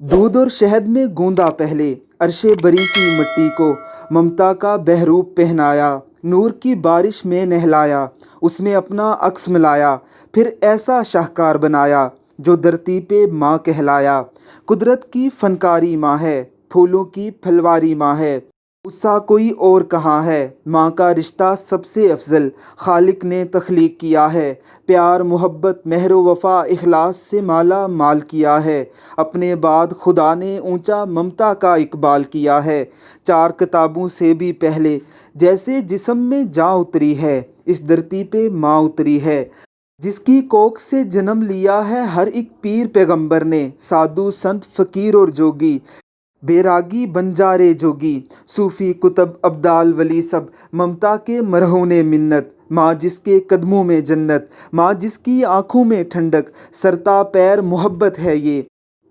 दूध और शहद में गूंदा पहले, अरशे बरी की मिट्टी को ममता का बहरूप पहनाया, नूर की बारिश में नहलाया, उसमें अपना अक्स मिलाया, फिर ऐसा शाहकार बनाया जो धरती पे माँ कहलाया। कुदरत की फनकारी माँ है, फूलों की फलवारी माँ है, उससा कोई और कहाँ है। माँ का रिश्ता सबसे अफजल खालिक ने तख्लीक किया है, प्यार मोहब्बत मेहर वफ़ा इखलास से माला माल किया है। अपने बाद खुदा ने ऊंचा ममता का इकबाल किया है, चार किताबों से भी पहले जैसे जिस्म में जा उतरी है, इस धरती पे माँ उतरी है। जिसकी कोख से जन्म लिया है हर एक पीर पैगंबर ने, साधु संत फकीर और जोगी, बैरागी बंजारे जोगी, सूफी कुतब अब्दाल वली सब ममता के मरहूने मिन्नत। माँ जिसके कदमों में जन्नत, माँ जिसकी आंखों में ठंडक, सरता पैर मोहब्बत है ये,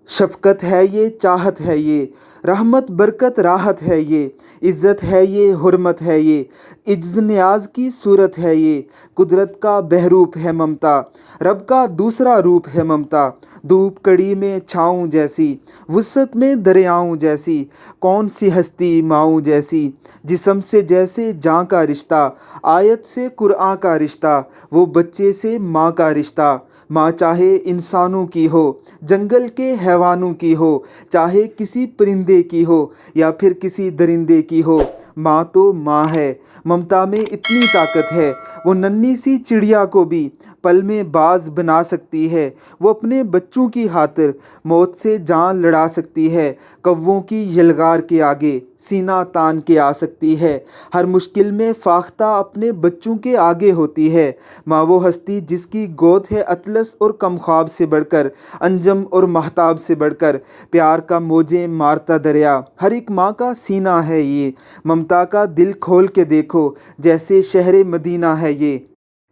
शफकत है ये, चाहत है ये, रहमत बरकत राहत है ये, इज़्ज़त है ये, हुर्मत है ये, इज्ज़ न्याज की सूरत है ये। कुदरत का बहरूप है ममता, रब का दूसरा रूप है ममता। धूप कड़ी में छाऊं जैसी, वुसत में दरियाओं जैसी, कौन सी हस्ती माऊं जैसी। जिस्म से जैसे जान का रिश्ता, आयत से कुरान का रिश्ता, वो बच्चे से माँ का रिश्ता। माँ चाहे इंसानों की हो, जंगल के हैवानों की हो, चाहे किसी परिंदे की हो या फिर किसी दरिंदे की हो, माँ तो माँ है। ममता में इतनी ताकत है, वो नन्ही सी चिड़िया को भी पल में बाज बना सकती है। वो अपने बच्चों की खातिर मौत से जान लड़ा सकती है, कौवों की यलगार के आगे सीना तान के आ सकती है। हर मुश्किल में फाख्ता अपने बच्चों के आगे होती है। माँ वो हस्ती जिसकी गोद है अतलस और कमख्वाब से बढ़कर, अंजम और महताब से बढ़कर, प्यार का मौजे मारता दरिया। हर एक माँ का सीना है ये, ममता का दिल खोल के देखो जैसे शहर मदीना है ये।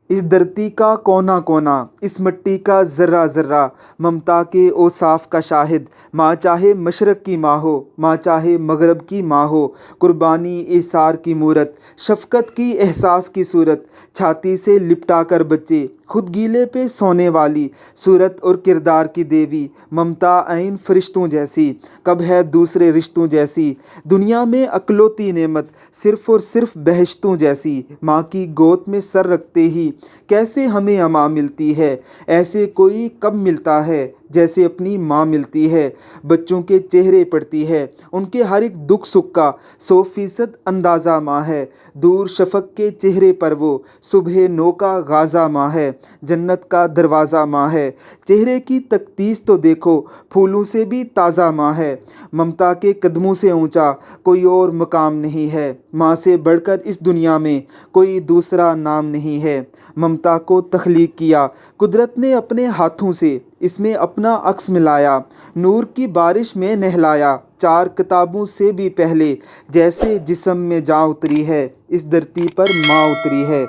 इस धरती का कोना कोना, इस मिट्टी का ज़र्रा ज़र्रा, ममता के औसाफ का शाहिद। माँ चाहे मशरक़ की माँ हो, माँ चाहे मगरब की माँ हो, कुर्बानी इसार की मूरत, शफ़क़त की एहसास की सूरत, छाती से लिपटा कर बच्चे खुद गीले पे सोने वाली, सूरत और किरदार की देवी। ममता ऐन फरिश्तों जैसी, कब है दूसरे रिश्तों जैसी। दुनिया में अकलौती नेमत सिर्फ़ और सिर्फ बहश्तों जैसी। माँ की गोद में सर रखते ही कैसे हमें अमा मिलती है, ऐसे कोई कब मिलता है जैसे अपनी माँ मिलती है। बच्चों के चेहरे पड़ती है, उनके हर एक दुख सुख का 100% अंदाज़ा माँ है। दूर शफक के चेहरे पर वो सुबह नौ का गाज़ा माँ है, जन्नत का दरवाज़ा माँ है। चेहरे की तकदीस तो देखो, फूलों से भी ताज़ा माँ है। ममता के कदमों से ऊंचा कोई और मकाम नहीं है, माँ से बढ़कर इस दुनिया में कोई दूसरा नाम नहीं है। ममता को तख्लीक किया कुदरत ने अपने हाथों से, इसमें अपना अक्स मिलाया, नूर की बारिश में नहलाया, चार किताबों से भी पहले जैसे जिस्म में जा उतरी है, इस धरती पर माँ उतरी है।